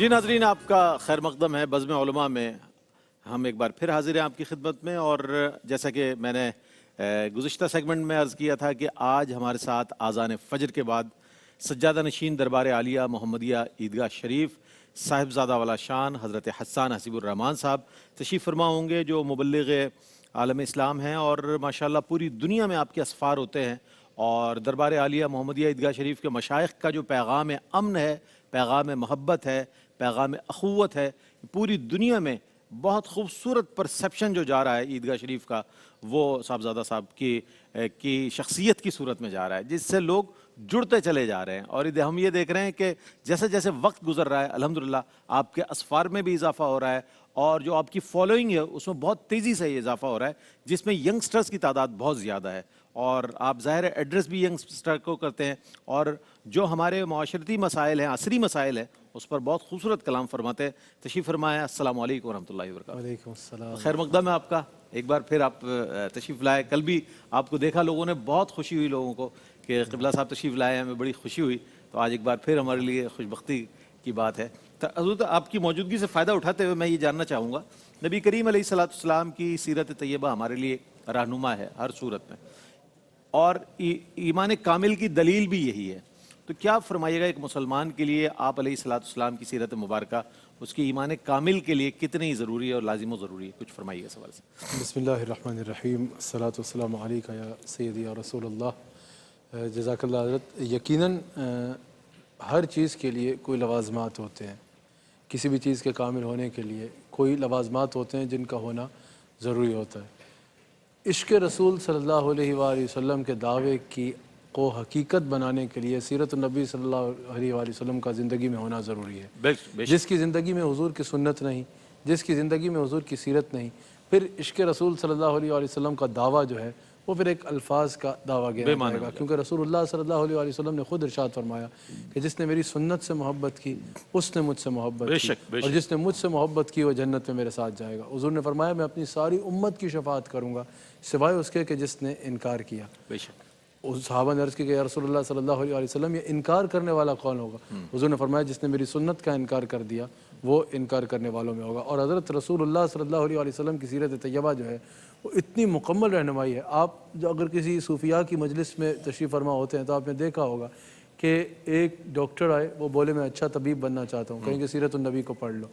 جی ناظرین، آپ کا خیر مقدم ہے بزم علماء میں. ہم ایک بار پھر حاضر ہیں آپ کی خدمت میں، اور جیسا کہ میں نے گزشتہ سیگمنٹ میں عرض کیا تھا کہ آج ہمارے ساتھ آذان فجر کے بعد سجادہ نشین دربار عالیہ محمدیہ عیدگاہ شریف صاحبزادہ والا شان حضرت حسان حسیب الرحمان صاحب تشریف فرما ہوں گے، جو مبلغ عالم اسلام ہیں اور ماشاءاللہ پوری دنیا میں آپ کے اسفار ہوتے ہیں. اور دربار عالیہ محمدیہ عیدگاہ شریف کے مشائخ کا جو پیغام امن ہے، پیغام محبت ہے، پیغام اخوت ہے، پوری دنیا میں بہت خوبصورت پرسیپشن جو جا رہا ہے عیدگاہ شریف کا، وہ صاحبزادہ صاحب کی شخصیت کی صورت میں جا رہا ہے، جس سے لوگ جڑتے چلے جا رہے ہیں. اور ہم یہ دیکھ رہے ہیں کہ جیسے جیسے وقت گزر رہا ہے الحمدللہ آپ کے اسفار میں بھی اضافہ ہو رہا ہے، اور جو آپ کی فالوئنگ ہے اس میں بہت تیزی سے یہ اضافہ ہو رہا ہے، جس میں ینگسٹرز کی تعداد بہت زیادہ ہے. اور آپ ظاہر ایڈریس بھی ینگسٹر کو کرتے ہیں، اور جو ہمارے معاشرتی مسائل ہیں، عصری مسائل ہیں، اس پر بہت خوبصورت کلام فرماتے ہیں. تشریف فرمایا. السلام علیکم ورحمۃ اللہ وبرکاتہ. وعلیکم السلام. خیر مقدم ہے آپ کا. ایک بار پھر آپ تشریف لائے. کل بھی آپ کو دیکھا لوگوں نے، بہت خوشی ہوئی لوگوں کو کہ قبلہ صاحب تشریف لائے ہیں، ہمیں بڑی خوشی ہوئی. تو آج ایک بار پھر ہمارے لیے خوش بختی کی بات ہے. حضرت آپ کی موجودگی سے فائدہ اٹھاتے ہوئے میں یہ جاننا چاہوں گا، نبی کریم علیہ الصلوۃ والسلام کی سیرت طیبہ ہمارے لیے رہنما ہے ہر صورت میں، اور ایمان کامل کی دلیل بھی یہی ہے. تو کیا فرمائیے گا ایک مسلمان کے لیے آپ علیہ الصلوۃ والسلام کی سیرت مبارکہ اس کی ایمان کامل کے لیے کتنی ضروری ہے اور لازم و ضروری ہے؟ کچھ فرمائیے اس حوالے سے. بسم اللہ الرحمن الرحیم. الصلاۃ والسلام علیکہ یا سیدی یا رسول اللہ. جزاک اللہ حضرت. یقیناً ہر چیز کے لیے کوئی لوازمات ہوتے ہیں. کسی بھی چیز کے کامل ہونے کے لیے کوئی لوازمات ہوتے ہیں جن کا ہونا ضروری ہوتا ہے. عشق رسول صلی اللہ علیہ وآلہ وسلم کے دعوے کو حقیقت بنانے کے لیے سیرت النبی صلی اللہ علیہ وآلہ وسلم کا زندگی میں ہونا ضروری ہے. جس کی زندگی میں حضور کی سنت نہیں، جس کی زندگی میں حضور کی سیرت نہیں، پھر عشق رسول صلی اللہ علیہ وآلہ وسلم کا دعویٰ جو ہے وہ پھر ایک الفاظ کا دعویٰ گیا جائے گا. کیونکہ رسول اللہ صلی اللہ علیہ وآلہ وسلم نے خود ارشاد فرمایا کہ جس نے میری سنت سے محبت کی اس نے مجھ سے محبت کی، اور جس نے مجھ سے محبت کی وہ جنت میں میرے ساتھ جائے گا. حضور نے فرمایا میں اپنی ساری امت کی شفاعت کروں گا سوائے اس کے کہ جس نے انکار کیا. اس صحابہ نے عرض کی کہ یا رسول اللہ صلی اللہ علیہ وسلم یہ انکار کرنے والا کون ہوگا؟ حضور نے فرمایا جس نے میری سنت کا انکار کر دیا وہ انکار کرنے والوں میں ہوگا. اور حضرت رسول اللہ صلی اللہ علیہ وسلم کی سیرت طیبہ جو ہے وہ اتنی مکمل رہنمائی ہے. آپ اگر کسی صوفیاء کی مجلس میں تشریف فرما ہوتے ہیں تو آپ نے دیکھا ہوگا کہ ایک ڈاکٹر آئے وہ بولے میں اچھا طبیب بننا چاہتا ہوں، کہیں کہ سیرت النبی کو پڑھ لو.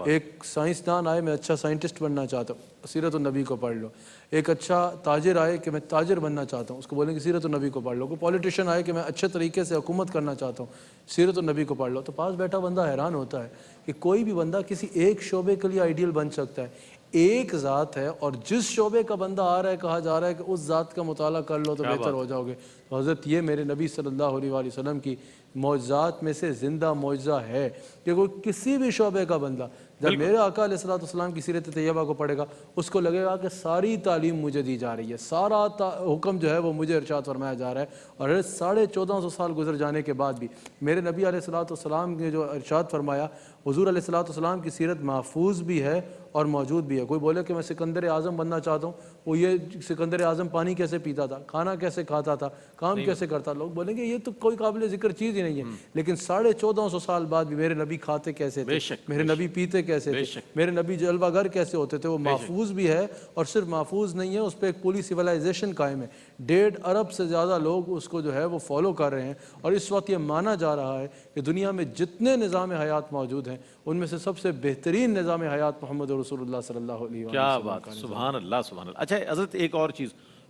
ایک سائنسدان آئے میں اچھا سائنٹسٹ بننا چاہتا ہوں، سیرت النبی کو پڑھ لو. ایک اچھا تاجر آئے کہ میں تاجر بننا چاہتا ہوں، اس کو بولیں کہ سیرت النبی کو پڑھ لو. کوئی پولیٹیشین آئے کہ میں اچھے طریقے سے حکومت کرنا چاہتا ہوں، سیرت النبی کو پڑھ لو. تو پاس بیٹھا بندہ حیران ہوتا ہے کہ کوئی بھی بندہ کسی ایک شعبے کے لیے آئیڈیل بن سکتا ہے. ایک ذات ہے اور جس شعبے کا بندہ آ رہا ہے کہا جا رہا ہے کہ اس ذات کا مطالعہ کر لو تو بہتر ہو جاؤ گے. تو حضرت یہ میرے نبی صلی اللہ علیہ وآلہ وسلم کی معجزات میں سے زندہ معجزہ ہے کہ کوئی کسی بھی شعبے کا بندہ جب میرے آقا علیہ الصلوۃ والسلام کی سیرت طیبہ کو پڑھے گا اس کو لگے گا کہ ساری تعلیم مجھے دی جا رہی ہے، سارا حکم جو ہے وہ مجھے ارشاد فرمایا جا رہا ہے. اور 1450 سال گزر جانے کے بعد بھی میرے نبی علیہ الصلوۃ والسلام نے جو ارشاد فرمایا، حضور علیہ الصلوۃ والسلام کی سیرت محفوظ بھی ہے اور موجود بھی ہے. کوئی بولے کہ میں سکندر اعظم بننا چاہتا ہوں، وہ یہ سکندر اعظم پانی کیسے پیتا تھا، کھانا کیسے کھاتا تھا، کام کیسے کرتا. لوگ بولیں گے یہ تو کوئی قابل ذکر چیز ہی نہیں ہے. لیکن 1450 سال بعد بھی میرے نبی کھاتے کیسے تھے، میرے نبی پیتے کیسے تھے، میرے نبی جلوہ گر کیسے ہوتے تھے، وہ محفوظ بھی ہے. اور صرف محفوظ نہیں ہے، اس پہ ایک پوری سیولائزیشن قائم ہے. 1.5 ارب سے زیادہ لوگ اس کو جو ہے وہ فالو کر رہے ہیں. اور اس وقت یہ مانا جا رہا ہے کہ دنیا میں جتنے نظام حیات موجود ہیں ان میں سے سب سے بہترین نظام حیات محمد رسول اللہ صلی اللہ علیہ وسلم. کیا بات، سبحان اللہ سبحان اللہ. اچھا حضرت ایک اور چیز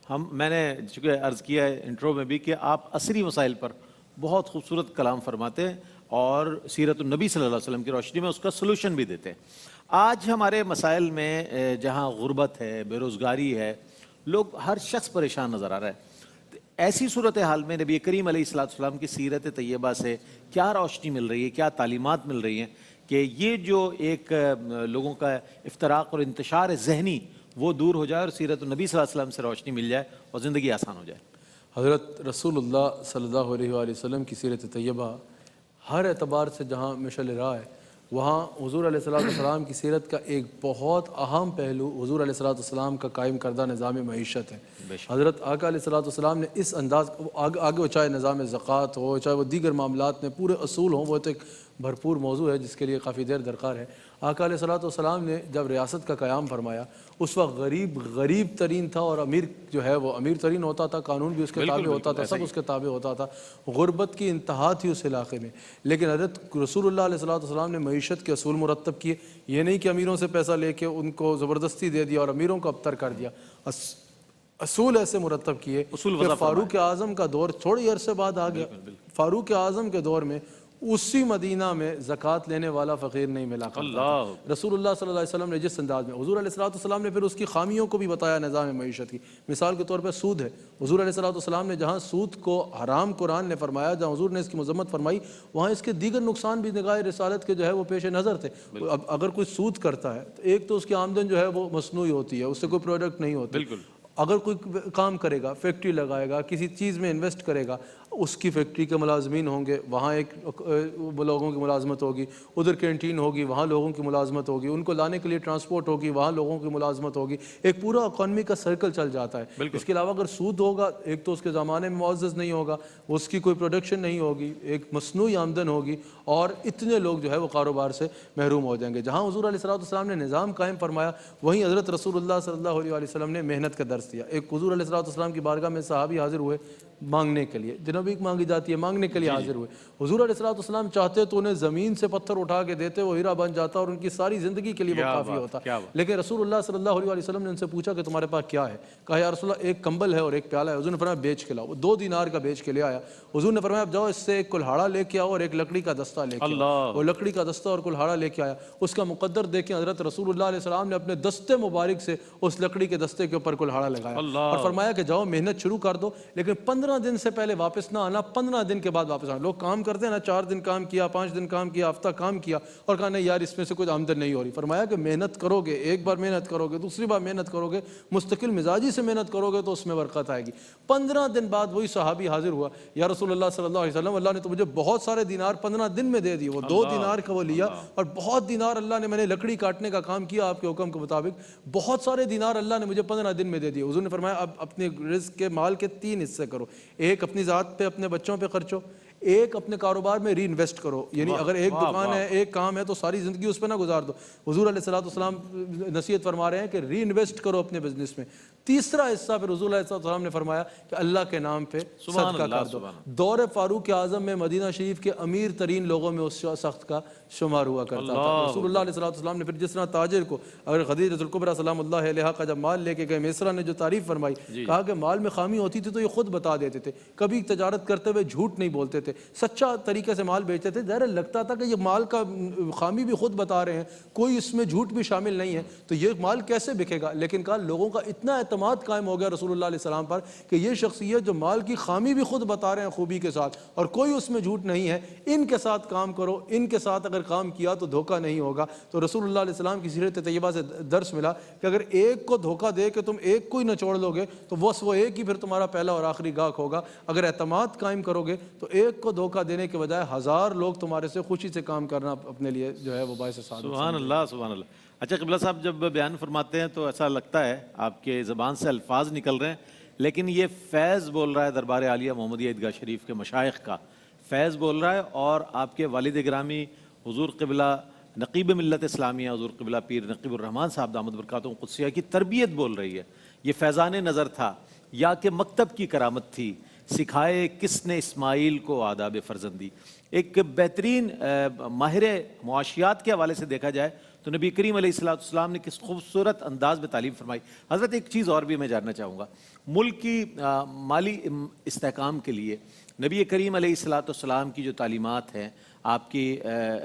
میں نے چونکہ عرض کیا ہے انٹرو میں بھی کہ آپ عصری مسائل پر بہت خوبصورت کلام فرماتے ہیں اور سیرت النبی صلی اللہ علیہ وسلم کی روشنی میں اس کا سلوشن بھی دیتے ہیں. آج ہمارے مسائل میں جہاں غربت ہے، بے روزگاری ہے، لوگ ہر شخص پریشان نظر آ رہا ہے. ایسی صورتحال میں نبی کریم علیہ الصلوۃ والسلام کی سیرت طیبہ سے کیا روشنی مل رہی ہے، کیا تعلیمات مل رہی ہیں کہ یہ جو ایک لوگوں کا افتراق اور انتشار ذہنی وہ دور ہو جائے اور سیرت النبی صلی اللہ علیہ وسلم سے روشنی مل جائے اور زندگی آسان ہو جائے؟ حضرت رسول اللہ صلی اللہ علیہ وآلہ وسلم کی سیرت طیبہ ہر اعتبار سے جہاں مشعل راہ ہے وہاں حضور علیہ الصلوۃ والسلام کی سیرت کا ایک بہت اہم پہلو حضور علیہ الصلوۃ والسلام کا قائم کردہ نظام معیشت ہے۔ حضرت آقا علیہ الصلوۃ والسلام نے اس انداز آگے وہ چاہے نظام زکوٰۃ ہو، چاہے وہ دیگر معاملات میں پورے اصول ہوں، وہ تو ایک بھرپور موضوع ہے جس کے لیے کافی دیر درکار ہے۔ آقا علیہ الصلوۃ والسلام نے جب ریاست کا قیام فرمایا اس وقت غریب ترین تھا، اور امیر جو ہے وہ امیر ترین ہوتا تھا، قانون بھی اس کے تابع ہوتا تھا، سب اس کے تابع ہوتا تھا، غربت کی انتہا تھی اس علاقے میں۔ لیکن حضرت رسول اللہ علیہ الصلوۃ والسلام نے معیشت کے اصول مرتب کیے، یہ نہیں کہ امیروں سے پیسہ لے کے ان کو زبردستی دے دیا اور امیروں کو ابتر کر دیا، اصول ایسے مرتب کیے کہ فاروق اعظم کا دور تھوڑی عرصے بعد آ گیا۔ فاروق اعظم کے دور میں اسی مدینہ میں زکوٰۃ لینے والا فقیر نہیں ملا کرتا تھا۔ رسول اللہ صلی اللہ علیہ وسلم نے جس انداز میں، حضور علیہ الصلوۃ والسلام نے پھر اس کی خامیوں کو بھی بتایا نظام معیشت کی۔ مثال کے طور پہ سود ہے، حضور علیہ الصلوۃ والسلام نے جہاں سود کو حرام قرآن نے فرمایا، جہاں حضور نے اس کی مذمت فرمائی، وہاں اس کے دیگر نقصان بھی نگاہ رسالت کے جو ہے وہ پیش نظر تھے۔ اب اگر کوئی سود کرتا ہے تو ایک تو اس کی آمدن جو ہے وہ مصنوعی ہوتی ہے، اس سے کوئی پروڈکٹ نہیں ہوتی۔ اگر کوئی کام کرے گا، فیکٹری لگائے گا، کسی چیز میں انویسٹ کرے گا، اس کی فیکٹری کے ملازمین ہوں گے، وہاں ایک لوگوں کی ملازمت ہوگی، ادھر کینٹین ہوگی، وہاں لوگوں کی ملازمت ہوگی، ان کو لانے کے لیے ٹرانسپورٹ ہوگی، وہاں لوگوں کی ملازمت ہوگی، ایک پورا اکانومی کا سرکل چل جاتا ہے۔ اس کے علاوہ اگر سود ہوگا، ایک تو اس کے زمانے میں معزز نہیں ہوگا، اس کی کوئی پروڈکشن نہیں ہوگی، ایک مصنوعی آمدن ہوگی، اور اتنے لوگ جو ہے وہ کاروبار سے محروم ہو جائیں گے۔ جہاں حضور علیہ الصلوۃ والسلام نے نظام قائم فرمایا، وہیں حضرت رسول اللہ صلی اللہ علیہ وسلم نے محنت کا درس دیا۔ ایک حضور علیہ الصلوۃ والسلام کی بارگاہ میں صحابی حاضر ہوئے مانگنے کے لیے، جنوبی مانگی جاتی ہے، مانگنے کے لیے حاضر ہوئے۔ حضور علیہ الصلوۃ والسلام چاہتے تو انہیں زمین سے پتھر اٹھا کے دیتے، وہ ہیرا بن جاتا اور ان کی ساری زندگی کے لیے وہ کافی ہوتا۔ لیکن رسول اللہ صلی اللہ علیہ وسلم نے ان سے پوچھا کہ تمہارے پاس کیا ہے؟ کہا یا رسول اللہ ایک کمبل ہے اور ایک پیالہ ہے۔ حضور نے فرمایا بیچ کے لاؤ۔ وہ 2 دینار کا بیچ کے لے آیا۔ حضور نے فرمایا اب جاؤ اس سے ایک کلہاڑا لے کے آؤ اور ایک لکڑی کا دستہ لے کے آؤ۔ وہ لکڑی کا دستہ اور کلہاڑا لے کے آیا۔ اس کا مقدر دیکھیں، حضرت رسول اللہ علیہ السلام نے اپنے دستے مبارک سے اس لکڑی کے دستے کے اوپر کلہاڑا لگایا اور فرمایا کہ جاؤ محنت شروع کر دو، لیکن 15 دن سے پہلے واپس نہ آنا، 15 دن کے بعد واپس آنا۔ لوگ کام کرتے ہیں نا، 4 دن کام کیا، 5 دن کام کیا، ہفتہ کام کیا اور کہا نہیں یار اس میں سے کچھ آمدن نہیں ہو رہی۔ فرمایا کہ محنت کرو گے، ایک بار محنت کرو گے، دوسری بار محنت کرو گے، مستقل مزاجی سے محنت کرو گے تو اس میں برکت آئے گی۔ 15 دن بعد وہی صحابی حاضر ہوا، یا رسول اللہ صلی اللہ علیہ وسلم اللہ نے تو مجھے بہت سارے دینار 15 دن میں دے دی۔ وہ 2 دینار کا وہ لیا اور بہت دینار اللہ نے، میں نے لکڑی کاٹنے کا کام کیا آپ کے حکم کے مطابق، بہت سارے دینار اللہ نے مجھے 15 دن میں دے دیے۔ حضور نے فرمایا اب اپنے رزق کے مال کے 3 حصے کرو، ایک اپنی ذات پہ اپنے بچوں پہ خرچو، ایک اپنے کاروبار میں ری انویسٹ کرو، یعنی اگر ایک دکان ہے، ایک کام ہے تو ساری زندگی اس پہ نہ گزار دو۔ حضور علیہ الصلوۃ والسلام نصیحت فرما رہے ہیں کہ ری انویسٹ کرو اپنے بزنس میں۔ تیسرا حصہ پھر حضور علیہ الصلوۃ والسلام نے فرمایا کہ اللہ کے نام پہ صدقہ کر دو۔ دور فاروق اعظم میں مدینہ شریف کے امیر ترین لوگوں میں اس شخص کا شمار ہوا کرتا تھا۔ رسول اللہ علیہ الصلوۃ والسلام نے پھر جس طرح تاجر کو، اگر خدیجہ الکبریٰ سلام اللہ علیہا کا جب مال لے کے گئے، میسرہ نے جو تعریف فرمائی، کہا کہ مال میں خامی ہوتی تھی تو یہ خود بتا دیتے تھے، کبھی تجارت کرتے ہوئے جھوٹ نہیں بولتے تھے، سچا طریقے سے مال بیچتے تھے۔ ظاہر لگتا تھا کہ یہ مال کا خامی بھی خود بتا رہے ہیں، کوئی اس میں جھوٹ بھی شامل نہیں ہے، تو یہ مال کیسے بکے گا؟ لیکن کہا لوگوں کا اتنا اعتماد قائم ہو گیا رسول اللہ علیہ السلام پر کہ یہ شخصیت جو مال کی خامی بھی خود بتا رہے ہیں خوبی کے ساتھ اور کوئی اس میں جھوٹ نہیں ہے، ان کے ساتھ کام کرو، ان کے ساتھ اگر کام کیا تو دھوکہ نہیں ہوگا۔ تو رسول اللہ علیہ السلام کی سیرت طیبہ سے درس ملا کہ اگر ایک کو دھوکہ دے کہ تم ایک کو ہی نچوڑ لو گے تو وہ ایک ہی پھر تمہارا پہلا اور آخری گاہک ہوگا۔ اگر اعتماد قائم کرو گے تو ایک کو دھوکہ دینے کے بجائے 1000 لوگ تمہارے سے خوشی سے کام کرنا اپنے لیے جو ہے وہ باعث سعادت۔ سبحان اللہ، سبحان اللہ۔ اچھا قبلہ صاحب جب بیان فرماتے ہیں تو ایسا لگتا ہے آپ کے زبان سے الفاظ نکل رہے ہیں، لیکن یہ فیض بول رہا ہے دربار عالیہ محمدیہ عیدگاہ شریف کے مشائخ کا، فیض بول رہا ہے، اور آپ کے والد گرامی حضور قبلہ نقیب ملت اسلامیہ حضور قبلہ پیر نقیب الرحمن صاحب دامت برکاتہم قدسیہ کی تربیت بول رہی ہے۔ یہ فیضان نظر تھا یا کہ مکتب کی کرامت تھی؟ سکھائے کس نے اسماعیل کو آداب فرزندی؟ ایک بہترین ماہر معاشیات کے حوالے سے دیکھا جائے تو نبی کریم علیہ الصلوۃ والسلام نے کس خوبصورت انداز میں تعلیم فرمائی۔ حضرت ایک چیز اور بھی میں جاننا چاہوں گا، ملک کی مالی استحکام کے لیے نبی کریم علیہ الصلوۃ والسلام کی جو تعلیمات ہیں، آپ کی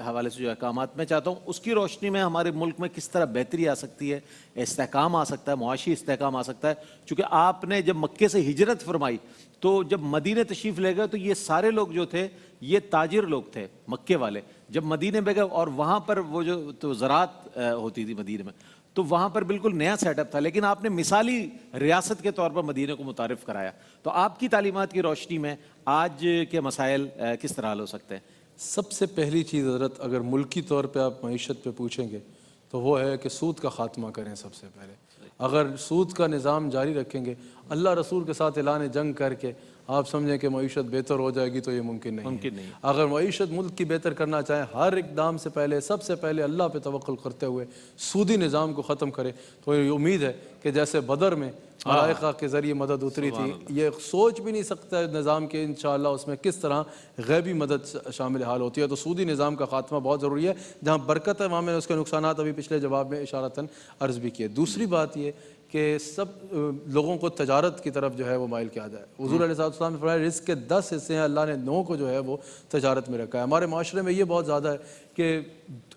حوالے سے جو احکامات، میں چاہتا ہوں اس کی روشنی میں ہمارے ملک میں کس طرح بہتری آ سکتی ہے، استحکام آ سکتا ہے، معاشی استحکام آ سکتا ہے۔ چونکہ آپ نے جب مکے سے ہجرت فرمائی تو جب مدینہ تشریف لے گئے تو یہ سارے لوگ جو تھے یہ تاجر لوگ تھے مکے والے، جب مدینے میں گئے اور وہاں پر وہ جو تو زراعت ہوتی تھی مدینے میں، تو وہاں پر بالکل نیا سیٹ اپ تھا، لیکن آپ نے مثالی ریاست کے طور پر مدینے کو متعارف کرایا۔ تو آپ کی تعلیمات کی روشنی میں آج کے مسائل کس طرح حل ہو سکتے ہیں؟ سب سے پہلی چیز حضرت اگر ملکی طور پہ آپ معیشت پہ پوچھیں گے تو وہ ہے کہ سود کا خاتمہ کریں سب سے پہلے. اگر سود کا نظام جاری رکھیں گے, اللہ رسول کے ساتھ اعلان جنگ کر کے آپ سمجھیں کہ معیشت بہتر ہو جائے گی تو یہ ممکن نہیں. اگر معیشت ملک کی بہتر کرنا چاہیں, ہر اقدام سے پہلے سب سے پہلے اللہ پہ توکل کرتے ہوئے سودی نظام کو ختم کرے. تو یہ امید ہے کہ جیسے بدر میں ملائکہ کے ذریعے مدد اتری تھی, یہ سوچ بھی نہیں سکتا ہے نظام کے انشاءاللہ اس میں کس طرح غیبی مدد شامل حال ہوتی ہے. تو سودی نظام کا خاتمہ بہت ضروری ہے. جہاں برکت ہے وہاں میں نے اس کے نقصانات ابھی پچھلے جواب میں اشارتاً عرض بھی کیے. دوسری بات یہ کہ سب لوگوں کو تجارت کی طرف جو ہے وہ مائل کیا جائے. حضور علیہ السلام نے فرمایا رزق کے 10 حصے ہیں, اللہ نے 9 کو جو ہے وہ تجارت میں رکھا ہے. ہمارے معاشرے میں یہ بہت زیادہ ہے کہ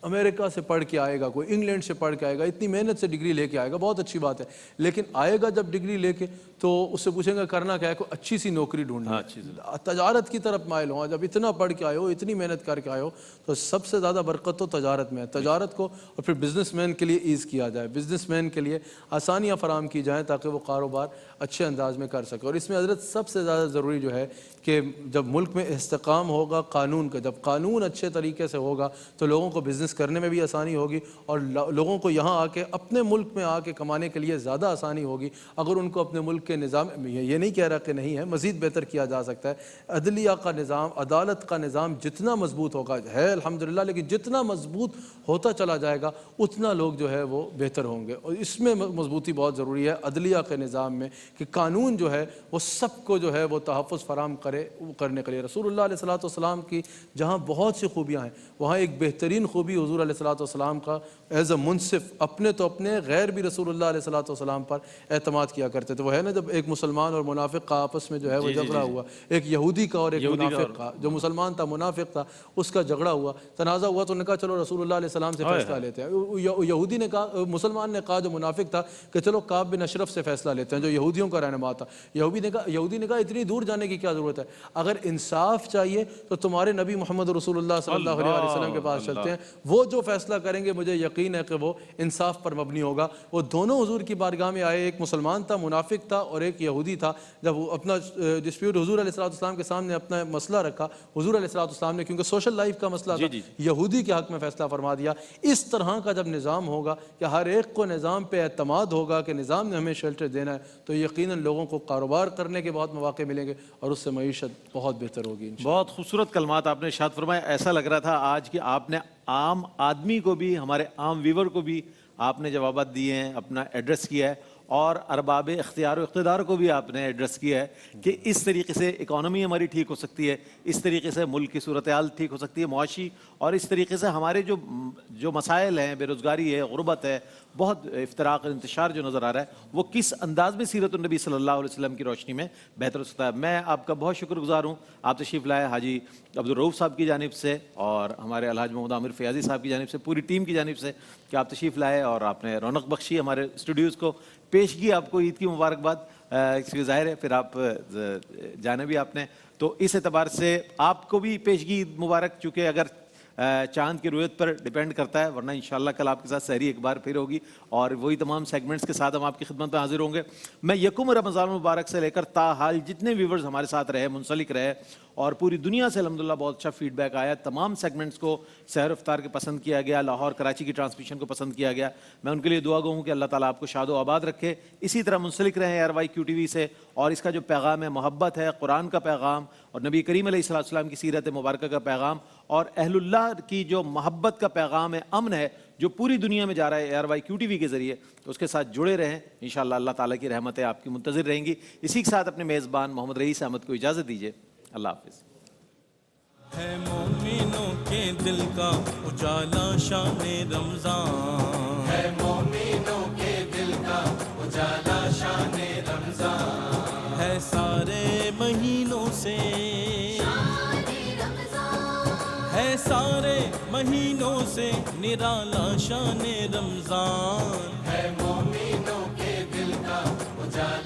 امریکہ سے پڑھ کے آئے گا, کوئی انگلینڈ سے پڑھ کے آئے گا, اتنی محنت سے ڈگری لے کے آئے گا, بہت اچھی بات ہے, لیکن آئے گا جب ڈگری لے کے تو اس سے پوچھیں گا کرنا کیا ہے, کوئی اچھی سی نوکری ڈھونڈنا ہے, تجارت کی طرف مائل ہوں. جب اتنا پڑھ کے آئے ہو, اتنی محنت کر کے آئے ہو, تو سب سے زیادہ برکت تو تجارت میں ہے. تجارت کو اور پھر بزنس مین کے لیے ایز کیا جائے, بزنس مین کے لیے آسانیاں فراہم کی جائیں تاکہ وہ کاروبار اچھے انداز میں کر سکے. اور اس میں حضرت سب سے زیادہ ضروری جو ہے کہ جب ملک میں استحکام ہوگا قانون کا, جب قانون اچھے طریقے سے ہوگا تو لوگوں کو بزنس کرنے میں بھی آسانی ہوگی اور لوگوں کو یہاں آ کے اپنے ملک میں آ کے کمانے کے لیے زیادہ آسانی ہوگی. اگر ان کو اپنے ملک کے نظام, یہ نہیں کہہ رہا کہ نہیں ہے, مزید بہتر کیا جا سکتا ہے. عدلیہ کا نظام, عدالت کا نظام جتنا مضبوط ہوگا ہے الحمدللہ, لیکن جتنا مضبوط ہوتا چلا جائے گا اتنا لوگ جو ہے وہ بہتر ہوں گے. اور اس میں مضبوطی بہت ضروری ہے عدلیہ کے نظام میں کہ قانون جو ہے وہ سب کو جو ہے وہ تحفظ فراہم کرنے کے لیے. رسول اللہ علیہ السلام کی جہاں بہت سی خوبیاں ہیں, وہاں ایک بہترین خوبی حضور علیہ السلام کا ایز اے منصف, اپنے تو اپنے غیر بھی رسول اللہ علیہ السلام پر اعتماد کیا کرتے تھے. وہ ہے نا جب ایک مسلمان اور منافق کا آپس میں جو ہے وہ جھگڑا ہوا, ایک یہودی کا اور ایک منافق کا, جو مسلمان تھا منافق تھا, اس کا جھگڑا ہوا, تنازع ہوا, تو انہوں نے کہا چلو رسول اللہ علیہ السلام سے فیصلہ لیتے ہیں. یہودی نے کہا, مسلمان نے کہا جو منافق تھا کہ چلو کعب بن اشرف سے فیصلہ لیتے ہیں جو یہودیوں کا رہنما تھا. یہودی نے کہا اتنی دور جانے کی کیا ضرورت ہے, اگر انصاف چاہیے تو تمہارے نبی محمد رسول اللہ صلی اللہ علیہ وسلم کے پاس چلتے ہیں, وہ جو فیصلہ کریں گے مجھے یقین ہے کہ وہ انصاف پر مبنی ہوگا. وہ دونوں حضور کی بارگاہ میں آئے, ایک مسلمان تھا منافق تھا اور ایک یہودی تھا. جب وہ اپنا ڈسپیوٹ حضور علیہ السلام کے سامنے اپنا مسئلہ رکھا, حضور علیہ السلام نے کیونکہ سوشل لائف کا مسئلہ تھا, یہودی کے حق میں فیصلہ فرما دیا. اس طرح کا جب نظام ہوگا کہ ہر ایک کو نظام پہ اعتماد ہوگا کہ نظام نے ہمیں شیلٹر دینا ہے, تو یقیناً لوگوں کو کاروبار کرنے کے بہت مواقع ملیں گے اور اس سے معیشت بہت بہتر ہوگی. بہت خوبصورت کلمات آپ نے ارشاد فرمایا. ایسا لگ رہا تھا آج کہ آپ نے عام آدمی کو بھی, ہمارے عام ویور کو بھی آپ نے جوابات دیے ہیں, اپنا ایڈریس کیا ہے, اور ارباب اختیار و اقتدار کو بھی آپ نے ایڈریس کیا ہے کہ اس طریقے سے اکانومی ہماری ٹھیک ہو سکتی ہے, اس طریقے سے ملک کی صورتحال ٹھیک ہو سکتی ہے معاشی, اور اس طریقے سے ہمارے جو مسائل ہیں, بے روزگاری ہے, غربت ہے, بہت افتراق انتشار جو نظر آ رہا ہے, وہ کس انداز میں سیرت النبی صلی اللہ علیہ وسلم کی روشنی میں بہتر ہو سکتا ہے. میں آپ کا بہت شکر گزار ہوں, آپ تشریف لائے حاجی عبدالرؤوف صاحب کی جانب سے اور ہمارے الحاج محمد عامر فیاضی صاحب کی جانب سے, پوری ٹیم کی جانب سے, کہ آپ تشریف لائے اور آپ نے رونق بخشی ہمارے اسٹوڈیوز کو. پیشگی آپ کو عید کی مبارکباد, ظاہر ہے پھر آپ جانا بھی آپ نے, تو اس اعتبار سے آپ کو بھی پیشگی عید مبارک, چونکہ اگر چاند کی رویت پر ڈیپینڈ کرتا ہے, ورنہ انشاءاللہ کل آپ کے ساتھ سحری ایک بار پھر ہوگی اور وہی تمام سیگمنٹس کے ساتھ ہم آپ کی خدمت میں حاضر ہوں گے. میں یکم رمضان المبارک سے لے کر تاحال جتنے ویورز ہمارے ساتھ رہے, منسلک رہے, اور پوری دنیا سے الحمدللہ بہت اچھا فیڈ بیک آیا, تمام سیگمنٹس کو سحر افطار کے پسند کیا گیا, لاہور کراچی کی ٹرانسمیشن کو پسند کیا گیا. میں ان کے لیے دعا گو ہوں کہ اللہ تعالیٰ آپ کو شاد و آباد رکھے, اسی طرح منسلک رہیں ARYQ-TV سے, اور اس کا جو پیغام ہے محبت ہے, قرآن کا پیغام اور نبی کریم علیہ السلام کی سیرت مبارکہ کا پیغام اور اہل اللہ کی جو محبت کا پیغام ہے, امن ہے, جو پوری دنیا میں جا رہا ہے ARYQ-TV کے ذریعے, تو اس کے ساتھ جڑے رہیں. انشاءاللہ اللہ تعالیٰ کی رحمتیں آپ کی منتظر رہیں گی. اسی کے ساتھ اپنے میزبان محمد رئیس احمد کو اجازت دیجیے. اللہ حافظ. ہے مومنوں کے دل کا اجالا شان رمضان, ہے مومنوں کے دل کا اجالا شان رمضان, ہے سارے مہینوں سے ہے سارے مہینوں سے نرالا شان رمضان, ہے مومنوں کے دل کا اجالا